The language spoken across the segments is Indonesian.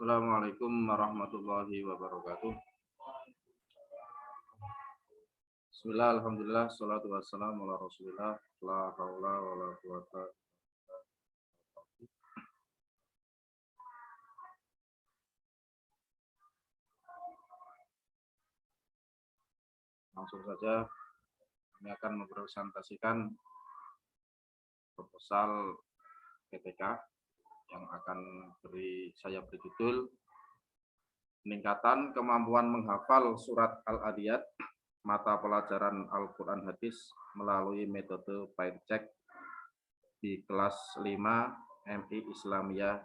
Assalamualaikum warahmatullahi wabarakatuh. Bismillah, alhamdulillah, salatu wassalamu ala rasulillah, la haula wa la quwata. Langsung saja, kami akan mempresentasikan proposal PTK yang akan saya beri judul Peningkatan Kemampuan Menghafal Surat Al-Adiyat Mata Pelajaran Al-Quran Hadis melalui metode Pair Check di kelas 5 MI Islamiyah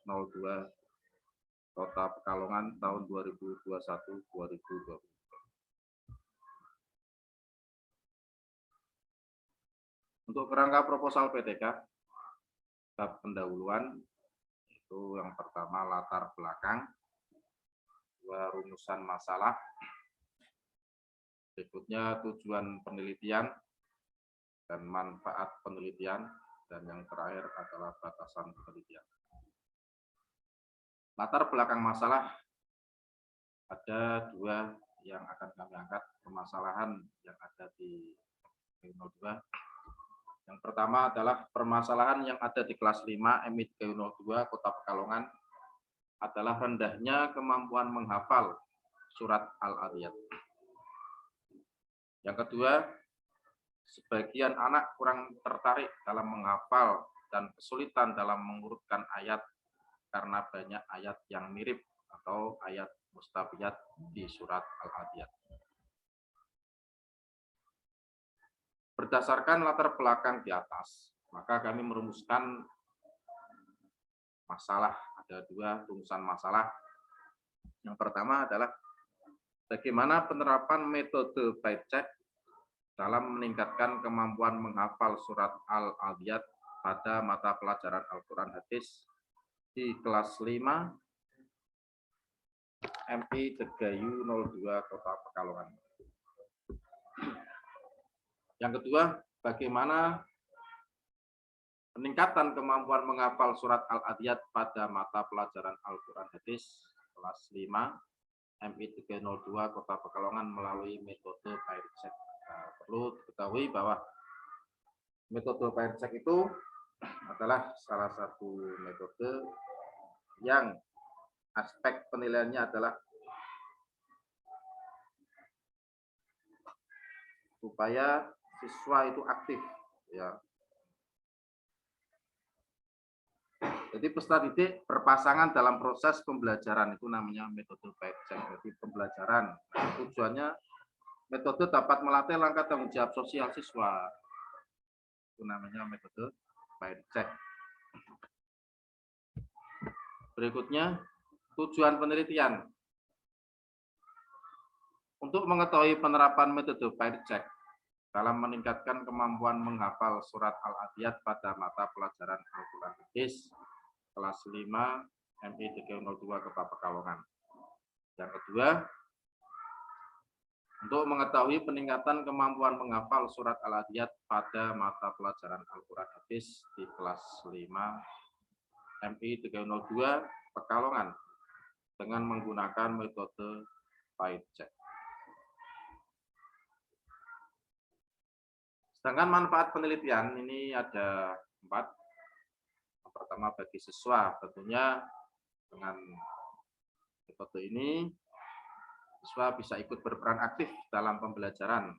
02 Kota Pekalongan tahun 2021-2020. Untuk kerangka proposal PTK, bab pendahuluan, itu yang pertama latar belakang, dua rumusan masalah, berikutnya tujuan penelitian dan manfaat penelitian, dan yang terakhir adalah batasan penelitian. Latar belakang masalah ada dua yang akan kami angkat, permasalahan yang ada di 02. Yang pertama adalah permasalahan yang ada di kelas 5 MI 02 Kota Pekalongan adalah rendahnya kemampuan menghafal surat Al-Adiyat. Yang kedua, sebagian anak kurang tertarik dalam menghafal dan kesulitan dalam mengurutkan ayat karena banyak ayat yang mirip atau ayat mustabiyat di surat Al-Adiyat. Berdasarkan latar belakang di atas, maka kami merumuskan masalah. Ada dua rumusan masalah. Yang pertama adalah bagaimana penerapan metode Pair Check dalam meningkatkan kemampuan menghafal surat Al-Adiyat pada mata pelajaran Al-Quran Hadis di kelas 5 MI Tegayu 02 Kota Pekalongan. Yang kedua, bagaimana peningkatan kemampuan menghafal surat Al-Adiyat pada mata pelajaran Al-Quran Hadis kelas 5 MI 302 Kota Pekalongan melalui metode Pair Check. Nah, perlu diketahui bahwa metode Pair Check itu adalah salah satu metode yang aspek penilaiannya adalah supaya siswa itu aktif, ya. Jadi peserta didik berpasangan dalam proses pembelajaran, itu namanya metode Pair Check. Jadi pembelajaran, tujuannya metode dapat melatih langkah tanggung jawab sosial siswa, itu namanya metode Pair Check. Berikutnya, tujuan penelitian. Untuk mengetahui penerapan metode Pair Check dalam meningkatkan kemampuan menghafal surat Al-Adiyat pada mata pelajaran Al-Quran Hadis kelas 5 MI 302 Kota Pekalongan. Yang kedua, untuk mengetahui peningkatan kemampuan menghafal surat Al-Adiyat pada mata pelajaran Al-Quran Hadis di kelas 5 MI 302 Pekalongan dengan menggunakan metode Pair Check. Sedangkan manfaat penelitian ini ada 4. Yang pertama bagi siswa, tentunya dengan metode ini siswa bisa ikut berperan aktif dalam pembelajaran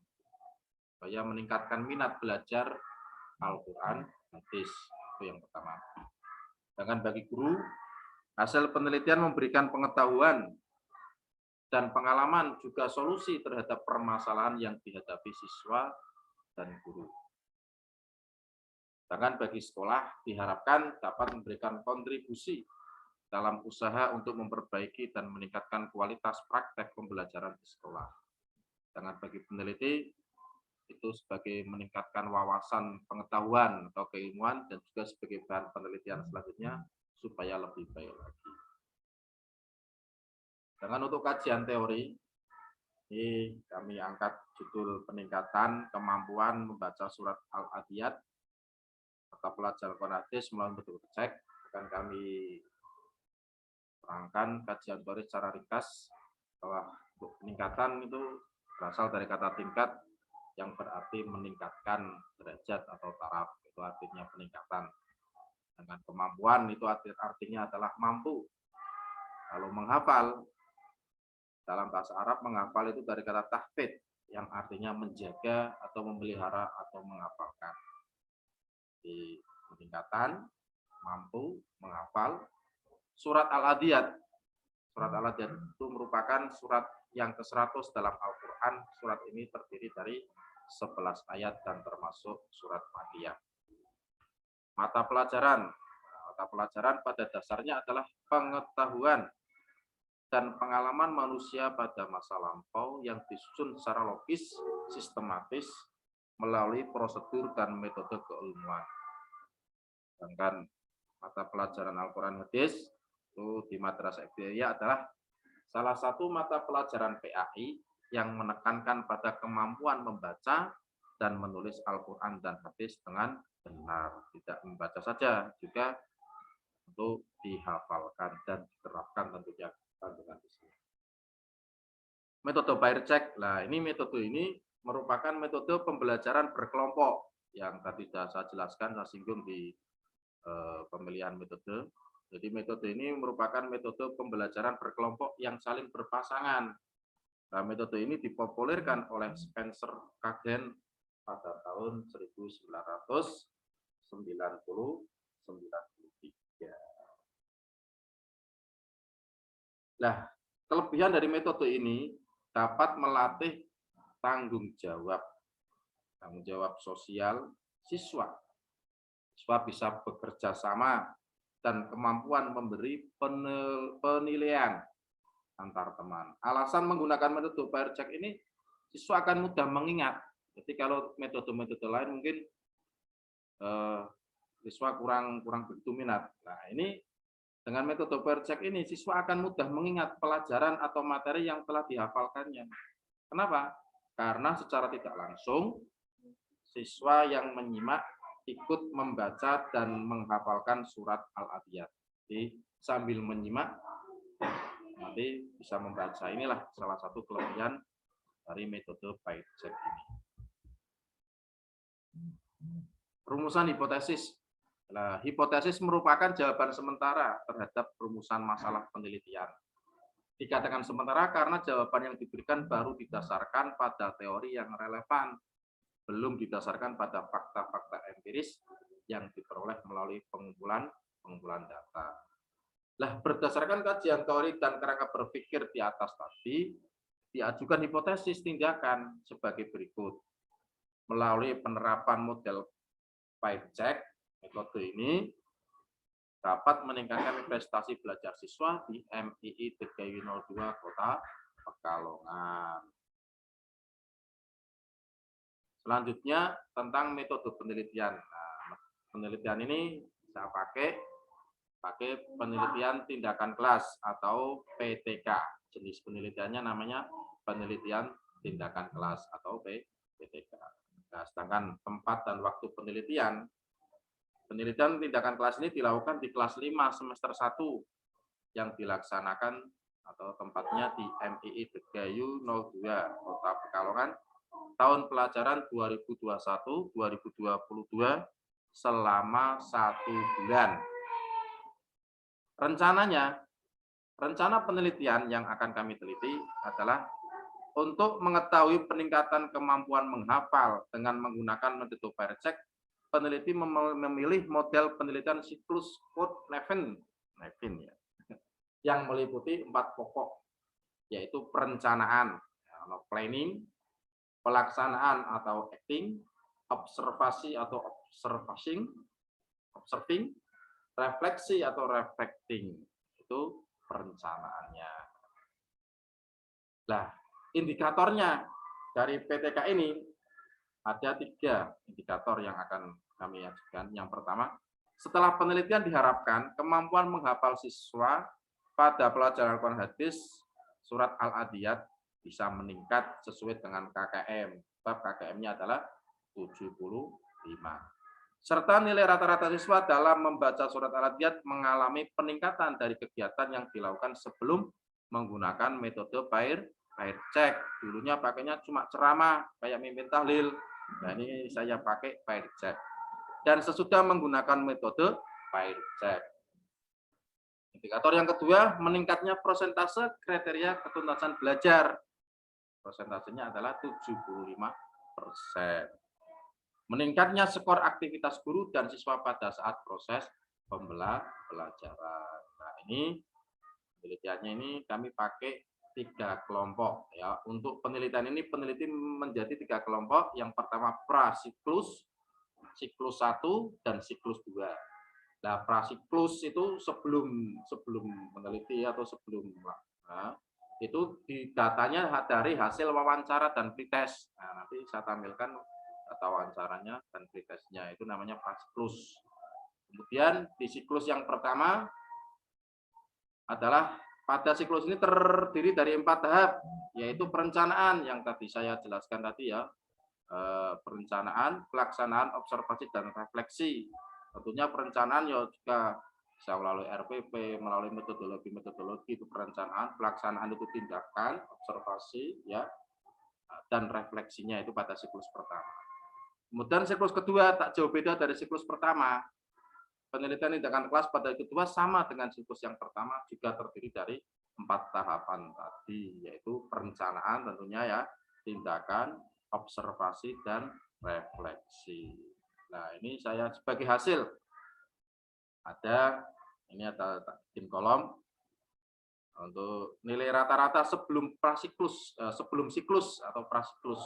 supaya meningkatkan minat belajar Al-Quran Hadis, itu yang pertama. Sedangkan bagi guru, hasil penelitian memberikan pengetahuan dan pengalaman juga solusi terhadap permasalahan yang dihadapi siswa dan guru. Sedangkan bagi sekolah diharapkan dapat memberikan kontribusi dalam usaha untuk memperbaiki dan meningkatkan kualitas praktek pembelajaran di sekolah. Sedangkan bagi peneliti itu sebagai meningkatkan wawasan pengetahuan atau keilmuan dan juga sebagai bahan penelitian selanjutnya supaya lebih baik lagi. Dengan untuk kajian teori, ini kami angkat judul peningkatan kemampuan membaca surat Al-Adiyat mata pelajaran Al-Quran Hadis melalui metode Cek. Akan kami terangkan kajian teori secara ringkas bahwa untuk peningkatan itu berasal dari kata tingkat yang berarti meningkatkan derajat atau taraf, itu artinya peningkatan. Dengan kemampuan itu artinya adalah mampu. Kalau menghafal, dalam bahasa Arab menghafal itu dari kata tahfidz yang artinya menjaga atau memelihara atau menghafalkan. Di peningkatan, mampu, menghafal. Surat Al-Adiyat. Surat Al-Adiyat itu merupakan surat yang ke-100 dalam Al-Quran. Surat ini terdiri dari 11 ayat dan termasuk surat Makkiyah. Mata pelajaran. Mata pelajaran pada dasarnya adalah pengetahuan dan pengalaman manusia pada masa lampau yang disusun secara logis, sistematis, melalui prosedur dan metode keilmuan. Sedangkan mata pelajaran Al-Quran Hadis itu di Madrasah Ibtidaiyah adalah salah satu mata pelajaran PAI yang menekankan pada kemampuan membaca dan menulis Al-Quran dan Hadis dengan benar. Tidak membaca saja, juga untuk dihafalkan dan diterapkan tentunya dengan di sini. Metode Bayer-Cek. Nah, metode ini merupakan metode pembelajaran berkelompok yang tadi sudah saya jelaskan, saya singgung di pemilihan metode. Jadi metode ini merupakan metode pembelajaran berkelompok yang saling berpasangan. Nah, metode ini dipopulerkan oleh Spencer Kagan pada tahun 1993. Nah, kelebihan dari metode ini dapat melatih tanggung jawab sosial siswa. Siswa bisa bekerja sama dan kemampuan memberi penilaian antar teman. Alasan menggunakan metode Bayer-Cek ini, siswa akan mudah mengingat. Jadi kalau metode-metode lain mungkin siswa kurang begitu minat. Nah, ini dengan metode Bayer-Cek ini, siswa akan mudah mengingat pelajaran atau materi yang telah dihafalkannya. Kenapa? Karena secara tidak langsung, siswa yang menyimak ikut membaca dan menghafalkan surat Al-Adiyat. Jadi sambil menyimak, nanti bisa membaca. Inilah salah satu kelebihan dari metode Bayer-Cek ini. Rumusan hipotesis. Nah, hipotesis merupakan jawaban sementara terhadap rumusan masalah penelitian. Dikatakan sementara karena jawaban yang diberikan baru didasarkan pada teori yang relevan, belum didasarkan pada fakta-fakta empiris yang diperoleh melalui pengumpulan data. Nah, berdasarkan kajian teori dan kerangka berpikir di atas tadi, diajukan hipotesis tindakan sebagai berikut. Melalui penerapan model Bayer-Cek, metode ini dapat meningkatkan prestasi belajar siswa di MII Tegayu 02 Kota Pekalongan. Selanjutnya tentang metode penelitian. Nah, penelitian ini saya pakai penelitian tindakan kelas atau PTK. Jenis penelitiannya namanya penelitian tindakan kelas atau PTK. Nah, sedangkan tempat dan waktu penelitian tindakan kelas ini dilakukan di kelas 5 semester 1 yang dilaksanakan atau tempatnya di MII Tegayu 02 Kota Pekalongan tahun pelajaran 2021-2022 selama 1 bulan. Rencana penelitian yang akan kami teliti adalah untuk mengetahui peningkatan kemampuan menghafal dengan menggunakan metode Bayer-Cek, peneliti memilih model penelitian siklus Code-Nevin ya, yang meliputi 4 pokok, yaitu perencanaan, planning, pelaksanaan atau acting, observasi atau observing, refleksi atau reflecting. Itu perencanaannya. Nah, indikatornya dari PTK ini ada 3 indikator yang akan kami ajukan. Yang pertama, setelah penelitian diharapkan kemampuan menghafal siswa pada pelajaran Al-Quran Hadis surat Al-Adiyat bisa meningkat sesuai dengan KKM. Sebab KKM-nya adalah 75. serta nilai rata-rata siswa dalam membaca surat Al-Adiyat mengalami peningkatan dari kegiatan yang dilakukan sebelum menggunakan metode pair check. Dulunya pakainya cuma ceramah kayak mimpin tahlil. Nah, ini saya pakai pair check. Dan sesudah menggunakan metode pair check. Indikator yang kedua, meningkatnya persentase kriteria ketuntasan belajar. Persentasenya adalah 75%. Meningkatnya skor aktivitas guru dan siswa pada saat proses pembelajaran. Nah, ini penelitiannya ini kami pakai 3 kelompok ya. Untuk penelitian ini peneliti menjadi 3 kelompok. Yang pertama prasiklus, siklus 1 dan siklus 2. Nah, prasiklus itu sebelum meneliti atau sebelum itu di datanya dari hasil wawancara dan pretest. Nah, nanti saya tampilkan data wawancaranya dan pretestnya, itu namanya prasiklus. Kemudian di siklus yang pertama adalah pada siklus ini terdiri dari 4 tahap, yaitu perencanaan yang tadi saya jelaskan tadi ya, perencanaan, pelaksanaan, observasi dan refleksi. Tentunya perencanaan ya juga bisa melalui RPP, melalui metodologi itu perencanaan, pelaksanaan itu tindakan, observasi ya, dan refleksinya itu pada siklus pertama. Kemudian siklus kedua tak jauh beda dari siklus pertama. Penelitian tindakan kelas pada kedua sama dengan siklus yang pertama, juga terdiri dari 4 tahapan tadi, yaitu perencanaan tentunya ya, tindakan, observasi, dan refleksi. Nah, ini saya sebagai hasil ada tim kolom untuk nilai rata-rata sebelum prasiklus, sebelum siklus atau prasiklus.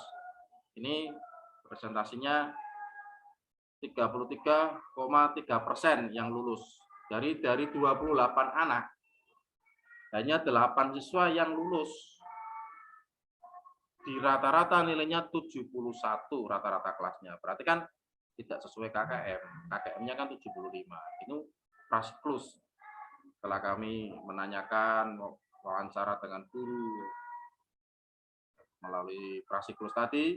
Ini presentasinya 33,3% yang lulus. Dari 28 anak, hanya 8 siswa yang lulus. Di rata-rata nilainya 71 rata-rata kelasnya. Berarti kan tidak sesuai KKM. KKM-nya kan 75. Ini prasiklus. Setelah kami menanyakan wawancara dengan guru melalui prasiklus tadi,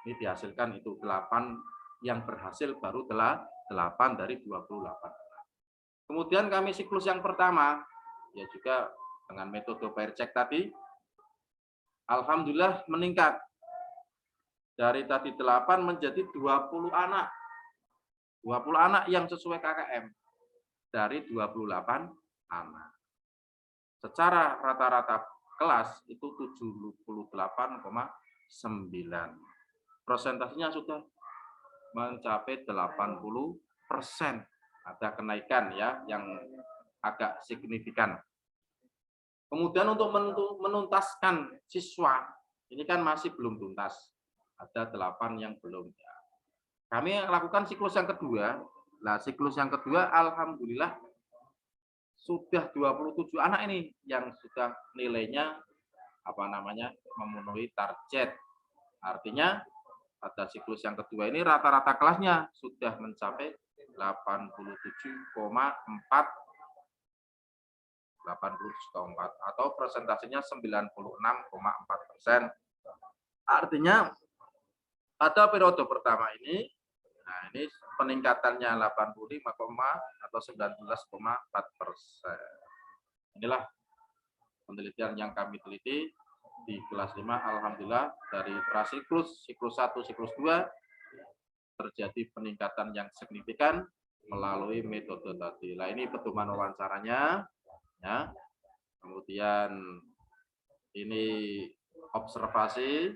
ini dihasilkan itu 8 yang berhasil baru 8 dari 28. Kemudian kami siklus yang pertama, ya juga dengan metode pair check tadi, alhamdulillah meningkat. Dari tadi 8 menjadi 20 anak. 20 anak yang sesuai KKM. Dari 28 anak. Secara rata-rata kelas itu 78,9. Prosentasinya sudah mencapai 80%. Ada kenaikan ya yang agak signifikan. Kemudian untuk menuntaskan siswa, ini kan masih belum tuntas. Ada 8 yang belum. Ya. Kami lakukan siklus yang kedua. Nah, siklus yang kedua alhamdulillah sudah 27 anak ini yang sudah nilainya memenuhi target. Artinya pada siklus yang kedua ini rata-rata kelasnya sudah mencapai 87,4 atau presentasinya 96,4%. Artinya pada periode pertama ini, nah ini peningkatannya 85, atau 19,4%. Inilah penelitian yang kami teliti di kelas 5, alhamdulillah dari prasiklus, siklus 1, siklus 2 terjadi peningkatan yang signifikan melalui metode tadi. Nah, ini pedoman wawancaranya ya. Kemudian ini observasi,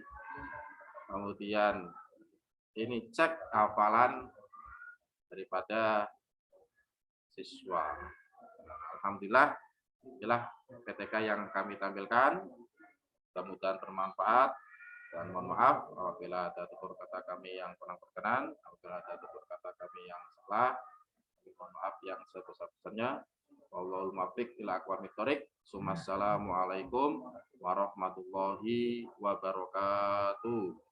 kemudian ini cek hafalan daripada siswa. Alhamdulillah, inilah PTK yang kami tampilkan. Mudah-mudahan bermanfaat dan mohon maaf apabila ada tutur kata kami yang kurang berkenan, apabila ada tutur kata kami yang salah, mohon maaf yang sebesar-besarnya. Wallahul muwaffiq ila aqwamit thoriq. Assalamualaikum warahmatullahi wabarakatuh.